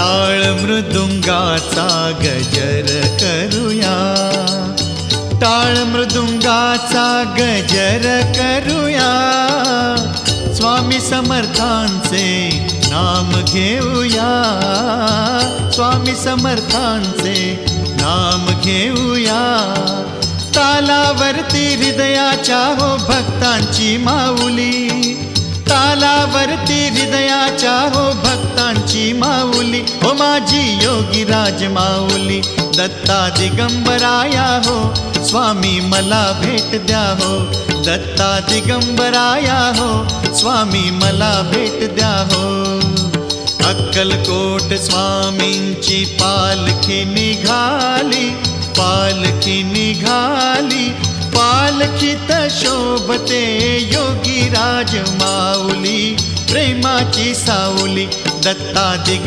टाळ मृदुंगाचा गजर करूया, टाळ मृदुंगाचा गजर करूया, स्वामी समर्थांचे नाम घेऊया, स्वामी समर्थांचे नाम घेऊया। तालावरती हृदयाच्या हो भक्तांची माऊली, तालावरती हृदयाच्या हो भक्तांची माऊली, हो माझी योगीराज माऊली। दत्ता दिगंबराया हो स्वामी मला भेट द्या हो, दत्ता दिगंबराया हो स्वामी मला भेट द्या हो। अक्कलकोट स्वामींची पालखी निघाली, पालखी निघाली, पालखीत शोभते योगीराज माऊली, प्रेमाची सावली। दत्ता दिगंबराया